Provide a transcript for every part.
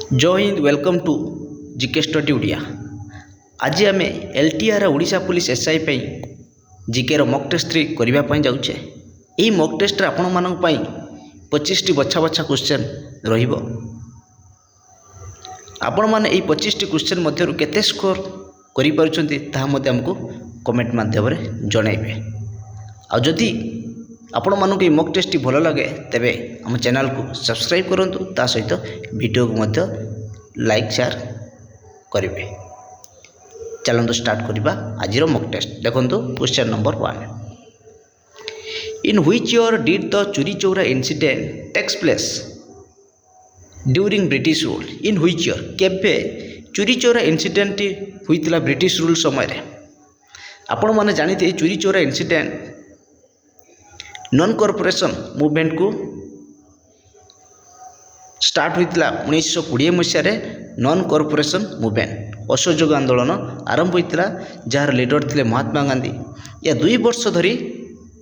जय हिंद welcome to GK study Odia. आज आम एलटीआर ओडिशा पुलिस एसआई पे जीके मक टेस्ट करने जाऊे। यही मक टेस्ट आपण मान 25 बछा बछा क्वेश्चन रहिबो। आपण मैंने यही 25 क्वेश्चन मध्य केते स्कोर करि पारुछंती ताहा मते हमको कमेंट माध्यम जनइबे। आ जदि आपण मानक ये मक टेस्ट भल लगे तेबे हम चैनल को सब्सक्राइब करंतु, ता सहित वीडियो को मध्य लाइक शेयर करेंगे। चलते स्टार्ट करवा आज मक टेस्ट। देखो question number 1, in which year did the Chauri Chaura incident takes place during British rule. In which year केबे चोरी चौरा इंसिडेंट होइतिला ब्रिटिश रूल समय। आपण माने जानिते Chauri Chaura incident non corporation movement को स्टार्ट होइतिला 1920 मसीह नॉन कॉर्पोरेशन मूवमेंट असहयोग आंदोलन आरंभ होइतिला, जार लीडर थिले महात्मा गांधी। या 2 वर्ष धरी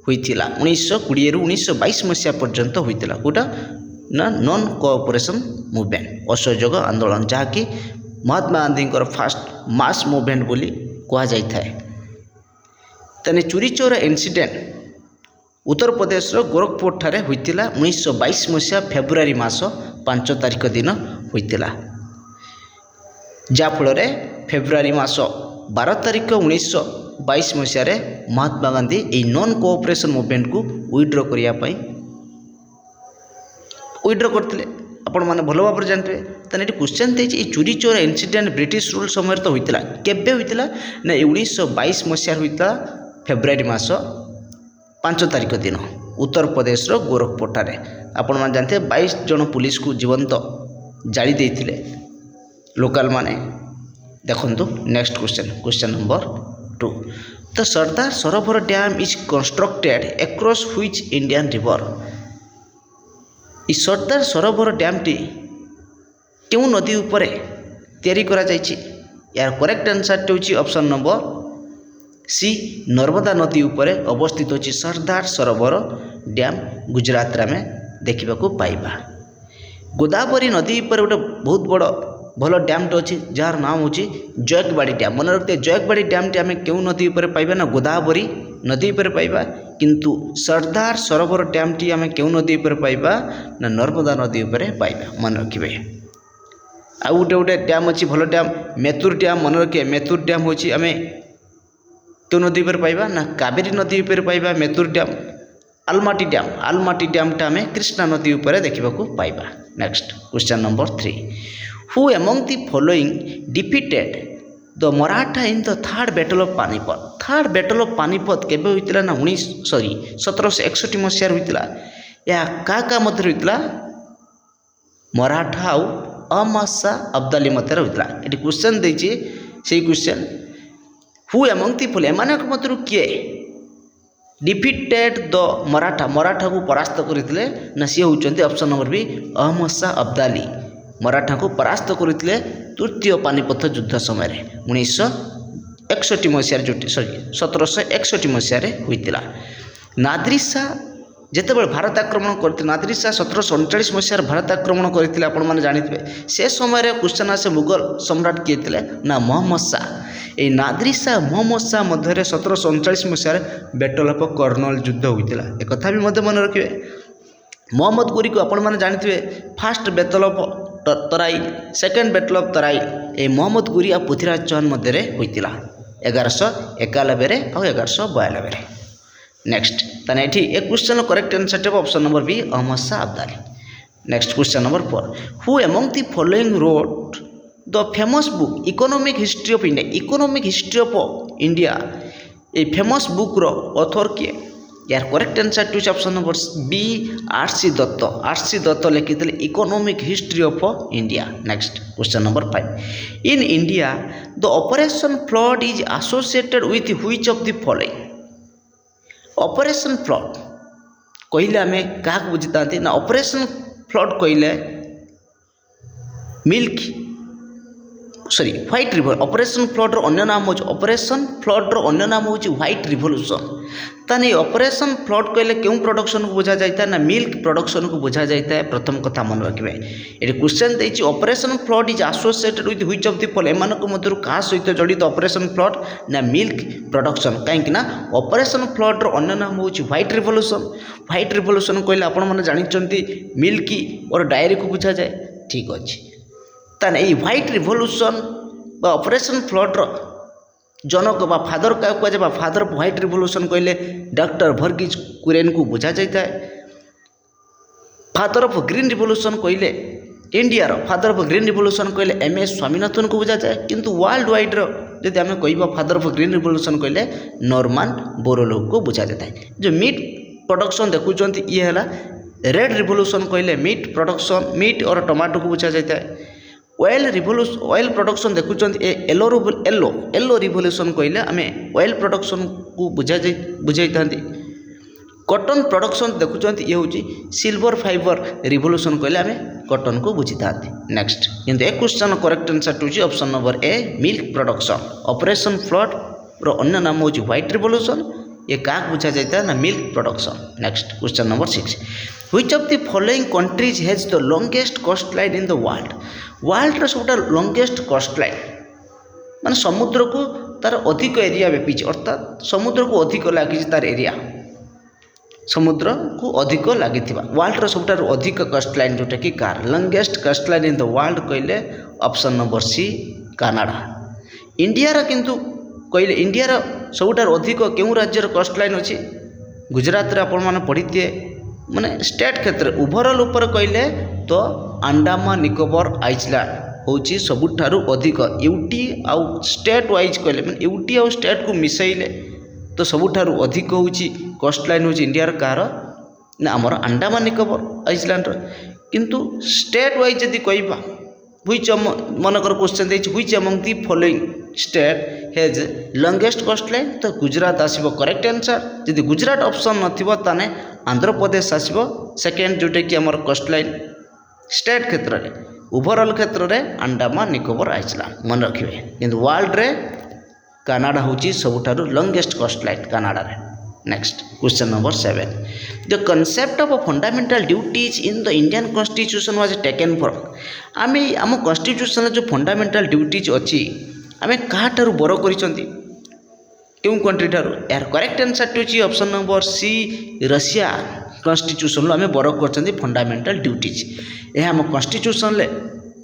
होइतिला 1920 रु 1922 मसीहा पर्यंत होइतिला। कोटा ना नॉन कॉर्पोरेशन मूवमेंट असहयोग आंदोलन, जहाँकि Mahatma Gandhi fast mass movement बोली कहा जाय थाए। तने चोरी चोरा इंसिडेंट उत्तर प्रदेश गोरखपुर ठारे होइतिला 1922 मसीहा फेब्रुआरी मास 5 तारिख दिन होइतिला। जाफल फेब्रुआरी मास 12 तारिख 1922 मसीह महात्मा गांधी ये नॉन कोऑपरेशन मूवमेंट को विड्रॉ करने विड्रॉ करते। आपण मैंने भल भाव जानते तेना क्वेश्चन थे चोरी चोरा इंसिडेंट ब्रिटिश रूल समय तो होइतिला केबे होइतिला ना 1922 मसीह होइतिला फेब्रुआरी मास 5 तारिख दिन उत्तर प्रदेश गोरखपुर ठारे। आपण मैंने जानते 22 जन पुलिस को जीवंत जाली देइथिले लोकल माने। देखंतु next question, question number 2, the Sardar Sarovar dam is constructed across which Indian river. इस सरदार सरोवर डैम टी क्यों नदी उपरे तैयारी करा जायछि। यार करेक्ट आंसर होछि ऑप्शन नंबर सी, नर्मदा नदी उपरे अवस्थित होछि सरदार सरोवर डैम, गुजरात में देखा पाइबा। गोदावरी नदी पर गोटे बहुत बड़ भल डैम टे अच्छी जार नाम हूँ जयकवाड़ी डैम। मन रखते जयकवाड़ी डैम टी आम क्यों नदी पर पाइबा ना गोदावरी नदी पर पाइबा, किंतु सरदार सरोवर डैम टी आम क्यों नदी पर पाइबा ना नर्मदा नदी पर पाइबा। मन रखिए। आउ गोटे गोटे डैम अच्छी भल डैम मेतुर डैम। मन रखिए मेतुर डैम हूँ आम क्यों नदी पर पाइबा ना कावेरी नदी पर पाइबा Mettur dam. Almatti dam, Almatti dam टा आम कृष्णा नदी पर देखा पाइबा। Next question number 3, who among the following defeated the Maratha in the third battle of Panipat. Third battle of Panipat केबे होइतिला ना 1761 मसीह होइतिला। या का मध्य होइतिला मराठा आउ अहमद शाह अब्दाली मध्य होइतिला। एटी क्वेश्चन देछि सेही question who among the following एमानक मध्य किए डिफीटेड द मराठा, मराठा को परास्त करते ना सी होउचंती option number B Ahmad Shah Abdali. Maratha को परास्त करते तृतीय पानीपत युद्ध समय 1961 मसीह 1761 मसीह होइतिला। नादिर शाह जितेबाला भारत आक्रमण करते, नादिर शाह 1739 मसीह भारत आक्रमण करते। आपण मैंने जानते से समय क्वेश्चन आसे मुगल सम्राट किए थे ना मोहम्मद शाह। ये नादिर शाह मोहम्मद शाह मध्य 1739 मसीह बैटल ऑफ कर्नल युद्ध होता। एक कथा भी मत मन रखिए। मोहम्मद गोरी को आपण मैंने जानते first battle of Tarain, second battle of Tarain ये मोहम्मद गोरी और पृथ्वीराज चौहान मध्य होता 1191 और 1192। नेक्स्ट ताने ये question correct answer option number B Ahmad Shah Abdali. Next question number 4, who among the following wrote the famous book economic history of India. Economic history of India ये famous book रो author किए। यार correct answer to option number B R C. Dutt. R C. Dutt लिखिते economic history of India. Next question number 5, in India the operation flood is associated with which of the following. Operation flood कहले आम क्या बुझीता ना operation flood कहले milk sorry white revolution operation flood अन्य नाम हो operation flood अन्य नाम हो व्हाइट रिवोल्यूशन ताने ऑपरेशन फ्लड कहले क्यों प्रोडक्शन को बुझा जाता है ना मिल्क प्रोडक्शन को बुझा जाता है प्रथम कथा मन रखिए ये क्वेश्चन देछि operation flood is associated with which of the follow एमानक मध्यरु का सहित जड़ित ऑपरेशन फ्लड ना मिल्क प्रोडक्शन कहीं ना ऑपरेशन फ्लड अन्य नाम हो व्हाइट रिवोल्यूशन कहले आपण माने जानिचंती मिल्क और डायरी को बुझा जाए ठीक अछि ताने ये व्हाइट रिवोल्यूशन बा ऑपरेशन फ्लड जनक बा फादर क्या कहुए फादर ऑफ व्हाइट रिवोल्यूशन कहले डॉक्टर वर्गीज कुरियन को बुझा जाता है। फादर ऑफ ग्रीन रिवोल्यूशन कहले India father of green revolution कहले एम.एस. स्वामीनाथन को बुझा जाए किंतु वर्ल्ड वाइड जब आम कह फादर ऑफ ग्रीन रिवोल्यूशन कहले नॉर्मन बोरलोग को बुझा जाता है। जो मीट प्रोडक्शन देखुं ये है रेड रिवोल्यूशन कहले मीट प्रोडक्शन मीट और टमाटो को बुझा जाता है। ऑयल रिवोल्यूशन ऑयल प्रोडक्शन देखुं येलो येलो रिवोल्यूशन कहले आम ऑयल प्रोडक्शन को बुझाई था। कॉटन प्रोडक्शन देखुं ये हूँ सिल्वर फाइबर रिवोल्यूशन कहले आम कॉटन को बुझी था। नेक्स्ट किंतु एक question correct answer to option number A milk production operation flood रो अन्य नाम हूँ व्हाइट रिवोल्यूशन ये क्या बुझा जाता है ना milk production. Next question number 6 which of the following countries has the longest coast line in the world सब लॉन्गेस्ट कोस्ट लाइन माने समुद्र को तार अधिक एरिया व्यापी अर्थात समुद्र को अधिक लगी तार एरिया समुद्र को अधिक लगी वर्ल्ड सब अधिक कोस्ट लाइन जोटा कि कार longest coast line in the world कहले option number C Canada. India किंतु कहले इंडिया सबुठ अधिक क्यों राज्यर कोस्ट लाइन अच्छी गुजरात आपण मैंने पढ़ी थे माने स्टेट क्षेत्र ओवरऑल ऊपर कहले तो अंडमान निकोबर आइसलैंड हूँ सबुठारु अधिक यूटी आउ स्टेट वाइज कहले मैंने यूटी आउ स्टेट को मिसैले तो सबुठारु अधिक हूँ कोस्ट लाइन हूँ इंडिया कार ना आमर अंडमान निकोबर आइसलैंड किंतु स्टेट वाइज यदि कहबा व्हिच मनकर क्वेश्चन देछि which among the following state has longest coast line तो गुजरात आसीबो करेक्ट आंसर यदि गुजरात ऑप्शन नथिबो ताने आंध्र प्रदेश आसीबो सेकेंड जोटे कि हमर कोस्ट लाइन स्टेट क्षेत्र रे ओवरऑल क्षेत्र रे अंडमान निकोबर आइसलैंड मन रखिबे किंतु वर्ल्ड रे कनाडा होची सबुठारु लॉन्गेस्ट कोस्ट लाइन कनाडा रे। Next question number 7 the concept of fundamental duties in the Indian constitution was taken from आम आम कॉन्स्टिट्यूशन जो फंडामेंटल ड्यूटीज अच्छी आम क्या बर कर क्यों कंट्री ठार यार correct answer to option number C Russia constitution आम बर कर फंडामेंटल ड्यूटीज यह आम कॉन्स्टिट्यूशन ले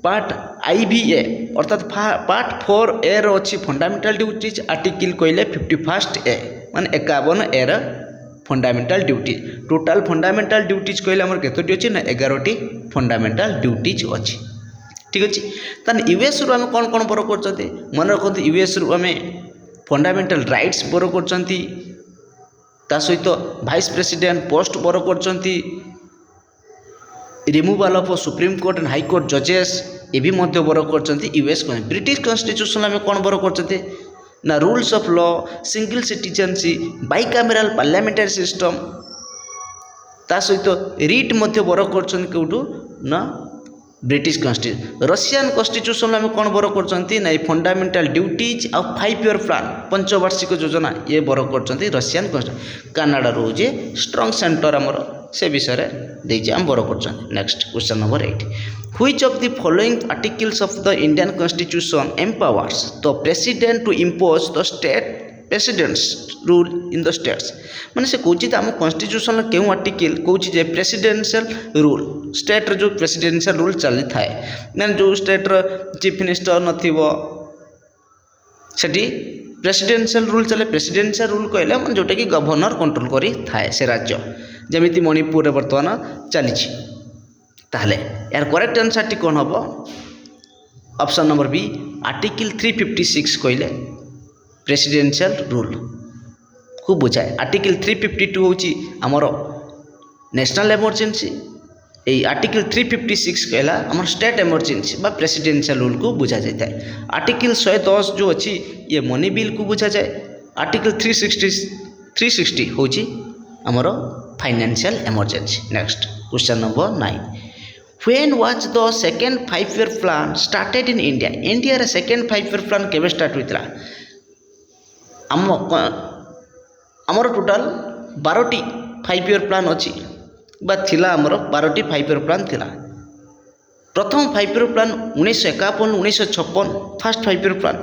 पार्ट IVA अर्थात पार्ट 4A अच्छी फंडामेंटल ड्यूटीज आर्टिकल कहले 51 ए माने 51 a fundamental duties total fundamental duties कहले आमर केतोटी अछि ना 11टी फंडामेंटल ड्यूटीज अछि ठीक अछि। तान यूएस रु आम कोन कोन बर करछन्ती मन रखन्ती यूएस रु आम फंडामेंटल राइट्स बर करछन्ती ता सहित वाइस प्रेसिडेंट पोस्ट बर करछन्ती removal of supreme court and high court जजेस ये भी मध्य बर करछन्ती यूएस ब्रिटिश कॉन्स्टिट्यूशन आम कोन बर करछन्ती ना rules of law single citizenship bicameral parliamentary system ता सहित रिट मध्य बर करछन्ती केउटू ना ब्रिटिश कॉन्स्टिट्यूशन रशियन कॉन्स्टिट्यूशन आम कौन बर कर फंडामेंटल ड्यूटीज आ 5 ईयर प्लान पंचवार्षिक योजना ये बर कर रशियन कॉन्स्टिट्यूशन कनाडा रोजे स्ट्रंग सेंटर आमर से विषय में आम बर कर। Next question number 8 which of the following articles of the Indian constitution empowers the president to impose the state president's rule in the states माने से कौची आम कॉन्स्टिट्यूशन क्यों आर्टिकल कौची जे प्रेसिडेंशियल रूल स्टेट जो प्रेसिडेंशियल रूल चली थाए मैंने जो स्टेट चीफ मिनिस्टर नथिबो सेठी प्रेसिडेंशियल रूल चले प्रेसिडेंशियल रूल कहले मन जोटा कि गवर्नर कंट्रोल करी थाए से राज्य जमीती मणिपुर रे वर्तमान चली ताहले यार करेक्ट आंसर टी कोन हबो ऑप्शन नंबर बी आर्टिकल 356 कहले प्रेसिडेंशियल रूल को बुझाए आर्टिकल 352 हूँ आमर नेशनल इमरजेंसी यही आर्टिकल 356 कहला आम स्टेट इमरजेंसी बा प्रेसिडेंशियल रूल को बुझा जाता है। आर्टिकल 110 जो अच्छी ये मनी बिल को बुझा जाए। आर्टिकल 360 हूँ आमर financial emergency. Next question number 9 When was the second 5-year plan started in India? India रे second 5-year plan केबे स्टार्ट होइतला? आमर टोटाल 12टी 5-year plan अछि बा थिला आमर 12टी 5-year plan थिला। प्रथम 5-year plan 1951 1956 first 5-year plan,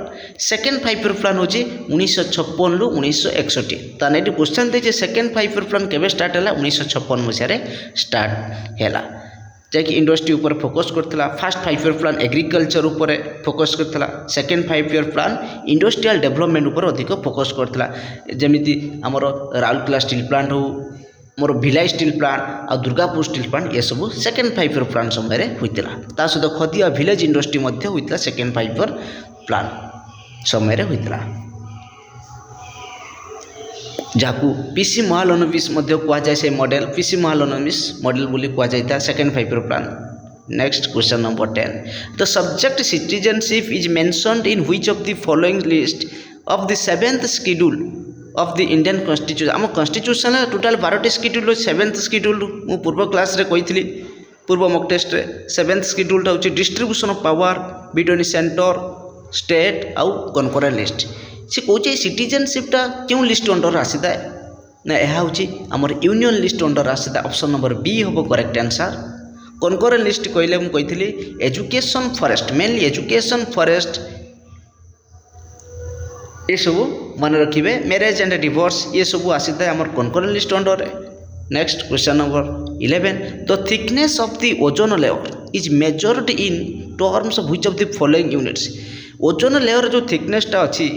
second 5-year plan होची 1956 रु 1961। ताने एटी क्वेश्चन देचे सेकेंड 5-year plan केबे स्टार्ट हैला? 1956 मसिया रे स्टार्ट हैला, जैकि इंडस्ट्री ऊपर फोकस करथिला। फास्ट 5-year plan एग्रीकल्चर ऊपर फोकस करथिला, second 5-year plan industrial development ऊपर अधिक फोकस करथिला। जेमिति हमर राउरकेला स्टील प्लांट हो, मोर भिलाई स्टील प्लांट आ दुर्गापुर स्टील प्लांट ये सब सेकेंड 5-year plan समय होइतिला। ता सहित खदिया विलेज इंडस्ट्री मध्य होइतिला सेकेंड 5-year plan समय होइतिला, जहाकू पीसी महालनोबिस मध्य कह जाए से मॉडल पीसी महालनोबिस मॉडल बोली कह जाता second 5-year plan। Next question number 10, the subject citizenship is mentioned in which of the following list of the 7th schedule of the Indian constitution? आम constitution total 12टी schedule, 7th schedule मु पूर्व class रे कही पूर्व mock test रे 7th schedule होची distribution of power between centre state आउ कनकरेंट लिस्ट। से कौचे सिटीजनशिपटा क्यों लिस्ट अंडर आसी थाए ना, यह हूँ आमर यूनियन लिस्ट अंडर आसी था। ऑप्शन नंबर बी हम करेक्ट आंसर। कनकरेंट लिस्ट कहले मुझे कही education forest, mainly education forest ये सब मन रखिए, मैरिज एंड डिवोर्स ये सब आसी था आमर concurrent list under. Next question number 11, the thickness of the ozone layer is measured in terms of which of the following units? Ozone layer जो थिकनेसटा अच्छी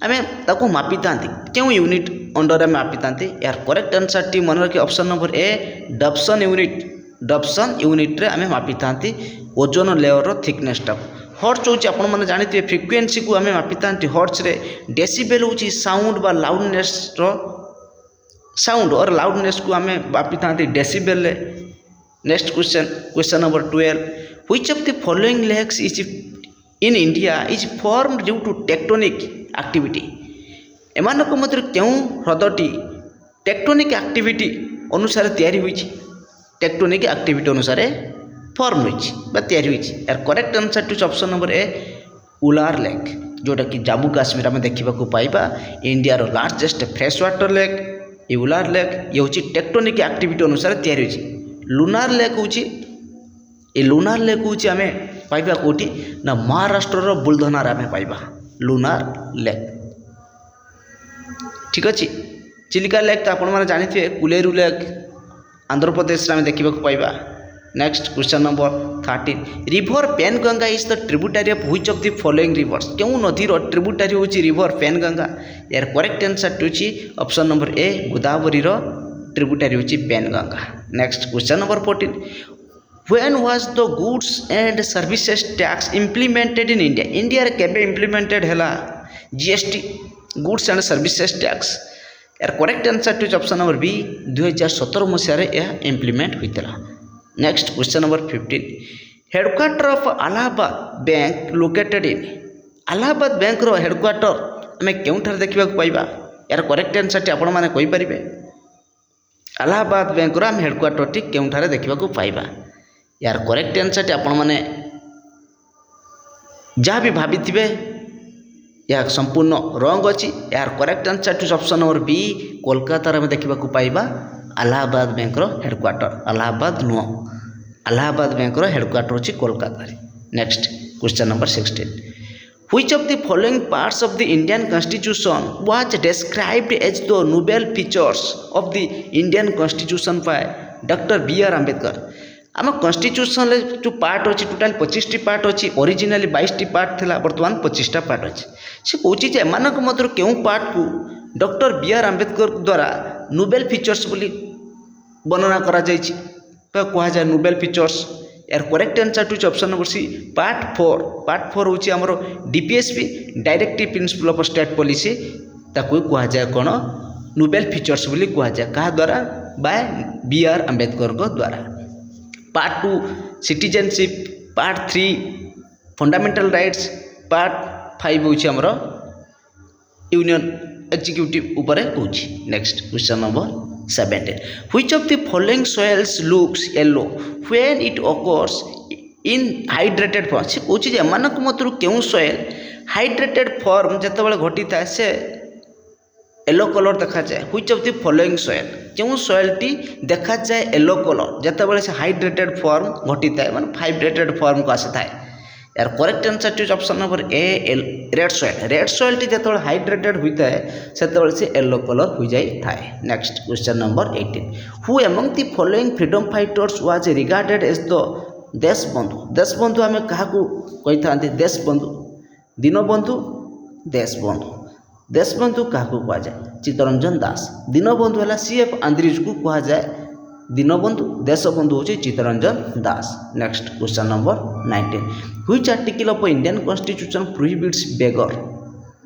आम ताको मापी था क्यों यूनिट अंडर में मापी था? यार करेक्ट आंसर टी मन रखिए option number A Dobson unit. Dobson unit रे आम मापी था ओजोन लेयर थिकनेसटा। हर्ट्ज हूँ आप जानते फ्रिक्वेन्सी को आम मापी था हर्ट्ज रे। डेसिबेल हूँ साउंड बा लाउडनेस साउंड और लाउडनेस को आम मापी था डेसिबेल रे। Next question number 12, which of the following lakes is in India is formed due to tectonic activity? एमानक मध्य क्यों ह्रदटी टेक्टोनिक एक्टिविटी अनुसार तैयारी हुई? टेक्टोनिक एक्टिविटी अनुसार फॉर्म हुई बा तैयारी हुई। यार correct answer to option number A Wular lake, जोटा कि जम्मू काश्मीर में देखा पाइबा इंडियार लार्जेस्ट फ्रेश वाटर लेक। ये उलार लेक ये हूँ टेक्टोनिक एक्टिविटी अनुसार तैयारी हुई। लुनार लेक हूँ ये लुनार लेक हूँ आम पाइबा कौटी ना महाराष्ट्र बुलधनार आम पाइबा लुनार लेक। ठीक अच्छे, चिलिका लेक तो आपण जानते कुलेरू लेक आंध्र प्रदेश में देखा पाइबा। Next question number 13, river Penganga is the tributary of which of the following rivers? क्यों नदीर ट्रिब्यूटरी हूँ रिवर पेनगंगा? यार करेक्ट आंसर हूँ option number A Godavari tributary हूँ Penganga. Next question number 14, When was the goods and services tax implemented in India? India रे केबे implemented हैला GST goods and services tax? यार correct answer to option number B 2017 मसीह रे यह implement होइतला। Next question number 15, headquarter of Allahabad bank located in? Allahabad bank रो headquarter आम केउठार देखा पाइबा? यार करेक्ट आंसर टी आपण माने कहि परिबे। अलाहाबाद बैंक रो आम हेडक्वार्टर टी केउठार देखा पाइबा? यार करेक्ट आंसर टी आपण माने जहाँ भी भाभी थे यह संपूर्ण रंग अच्छी। यार correct answer to option number B Kolkata में देखा पाइबा अलाहाबाद बैंक हेडक्वार्टर। अलाहाबाद नुह, अलाहाबाद बैंक हेडक्वार्टर अच्छी Kolkata. Next question number 16, which of the following parts of the Indian constitution was described as the noble features of the Indian constitution by doctor B R. Ambedkar? आम constitution जो part अच्छी total 25टी part अच्छी, ओरिजिनाली 22टी part थिला, बर्तमान 25टा part अच्छी। से Cauchy एमानक मध्य क्यों पार्ट को डॉक्टर बी.आर. आंबेडकर द्वारा नोबेल फीचर्स बोली वर्णना करा जायछि कह जाए नोबेल फीचर्स? यार correct answer to option number C part 4। Part 4 हूँ आमर DPSP directive principle of state policy, ताकू कह जाए कौन नोबेल फीचर्स बोली कह जाए क्या द्वारा? Bye B R. आंबेडकर द्वारा। Part 2 citizenship, part 3 fundamental rights, part 5 हूँ आमर यूनियन एग्जीक्यूटिव उपरे कहूँ। Next question number 17. Which of the following soils looks yellow when it occurs in hydrated form? से कौन जे एमानक मधुर केउं soil hydrated form जेतेबेले घटी था से येलो कलर देखा जाए. Which of the following soil केउं soil T देखा जाए येलो कलर जेतेबेले से hydrated form घटी था माने hydrated form को आसे था. यार correct answer to option number A red soil. Red soil टी जेतेबेले हाइड्रेटेड होता है सेतेबेले से येलो कलर हो जाई थाए. Next question number 18. Who among the following freedom fighters was regarded as the Deshbandhu. Deshbandhu आमे काहाकू कहि थांती देशबंधु. दीनबंधु देशबंधु. देशबंधु काहाकू कहा जाए चित्तरंजन दास. दीनबंधु हला सीएफ आंद्रिज को कहा जाए दीनबंधु. देशबंधु होची Chittaranjan Das. Next question number 19. Which article of Indian constitution prohibits begar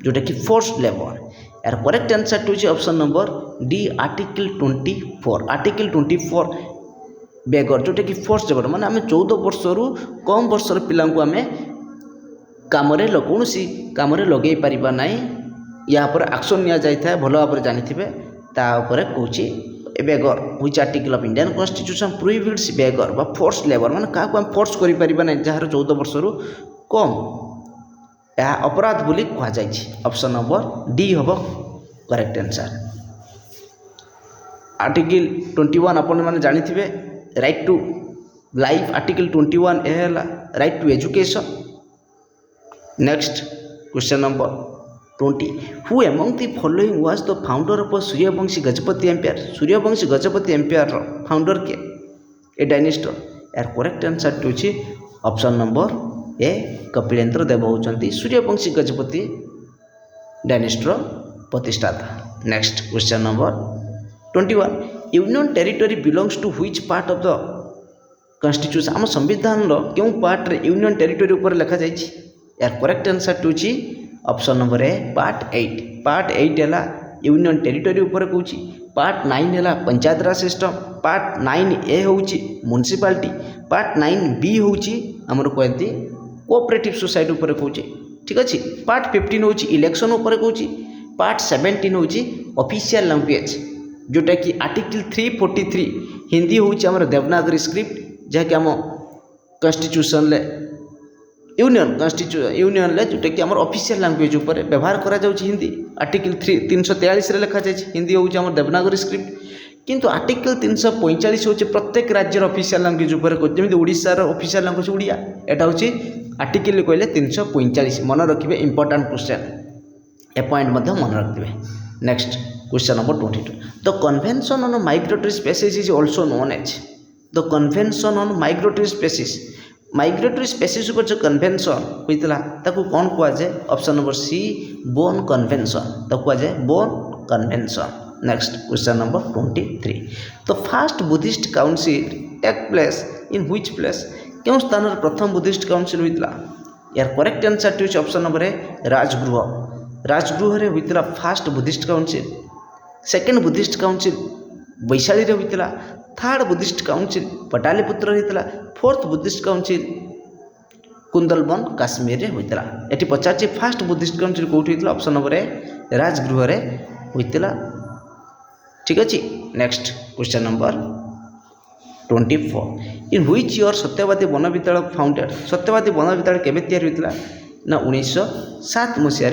जोटा कि फोर्स्ड लेबर. यार करेक्ट आंसर होची option number D article 24. Article 24 begar जोटा कि फोर्स्ड लेबर माने आमे 14 वर्ष रु कम वर्षर पिला को आमे कामरे कौनसी कामरे लगे पारिबा नाही. या पर एक्शन निया जाय था भलो भाବରେ जानिथिबे ता ऊपर कहूची बेगर. Which article of Indian constitution prohibits begar बा फोर्स्ड लेबर माने का हम फोर्स करि परिबा नै जहार 14 वर्ष रु कम या अपराध बोली कहा जाय छी. ऑप्शन नंबर डी हबो करेक्ट आंसर. आर्टिकल 21 अपन माने जानिथिबे राइट टू लाइफ. आर्टिकल 21 ए हला right to education. Next question number 20. Who among the following was the founder of Suryavanshi Gajapati empire. Suryavanshi Gajapati empire founder के ए डायनेस्टर. यार करेक्ट आंसर होची option number A Kapilendra Dev होचंती सूर्यवंशी गजपति डायनेस्टर प्रतिष्ठाता. Next question number 21. Union territory belongs to which part of the constitution. आम संविधान रो केउ part रे यूनियन टेरिटरी ऊपर लिखा जाय छी. यार करेक्ट आंसर होची ऑप्शन नंबर ए पार्ट 8. पार्ट 8 है यूनियन टेरिटरी ऊपर कहूँ. पार्ट 9 है पंचायत राज सिस्टम. पार्ट 9 ए हूँ म्युनिसिपालिटी. पार्ट 9 बी हूँ आमर कहती कोऑपरेटिव सोसाइटी ऊपर कहूँ. ठीक अच्छे. पार्ट 15 हूँ इलेक्शन ऊपर कहूँ. पार्ट 17 हूँ ऑफिशियल लैंग्वेज जोटा कि आर्टिकल 343 हिंदी हूँ आमर देवनागरी स्क्रिप्ट जहाँकि आम कॉन्स्टिट्यूशन यूनियन ले जोटा कि आमर ऑफिशियल लैंग्वेज ऊपर व्यवहार करा जाउछि हिंदी. आर्टिकल 343 रे लिखा जाइछि हिंदी हूँ आमर देवनागरी स्क्रिप्ट. किंतु आर्टिकल 345 हूँ प्रत्येक राज्यर ऑफिशियल लैंग्वेज ऊपर कहते जमी ओडिशार ऑफिशियल लैंग्वेज ओडिया. एटा हूँ आर्टिकल कहले 345 मन रखिए इंपोर्टेंट क्वेश्चन ए पॉइंट मन रखिए. Next question number 22. The convention on migratory species is also known as. The convention on migratory species. Migratory species ऊपर जो कन्वेंशन होता ताकू कौन कह जाए. Option number C Bonn convention. तो कह जाए Bonn convention. Next question number 23. The first Buddhist council take place in which place. क्यों स्थान प्रथम बुद्धिस्ट काउंसिल होता. यार करेक्ट आंसर होची option number A Rajgriha. Rajgriha रे होता first Buddhist council. Second Buddhist council Vaishali रे होता. थर्ड बुद्धिस्ट काउंसिल पटालीपुत्र होता. फोर्थ बुद्धिस्ट काउंसिल कुंदलबन काश्मीर रे होता. ये पचार फास्ट बुद्धिस्ट काउंसिल कौट होता. ऑप्शन नंबर ए राजगृह रे होता. ठीक अच्छे. Next question number 24. In which year सत्यवादी वन विद्यालय फाउंडेड. सत्यवादी वन विद्यालय केबे तैयारी होता ना 1907 मसीह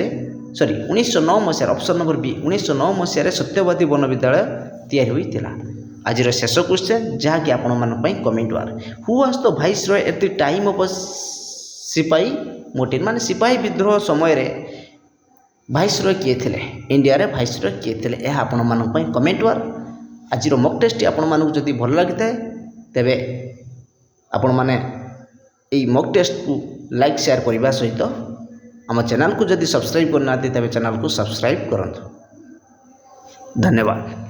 1909 मसीह. ऑप्शन नंबर बी 1909 मसीह सत्यवादी वन विद्यालय तैयारी होता. आज शेष क्वेश्चन जहाँकि आपण मानी comment war. Who was the vice Roy at the time of सिपाही मोटिन. माने सिपाही विद्रोह समय रे वाइस रॉय किए थे इंडिया रे वाइस रॉय किए थे यह आपण मानी कमेंट वार. आज मॉक टेस्ट आपण मानक जदि भल लगी था तेबे आपण माने এই मॉक टेस्ट को लाइक शेयर करने सहित आम चैनल को जदि सब्सक्राइब करना तेबे चैनल को सब्सक्राइब करंतु. धन्यवाद.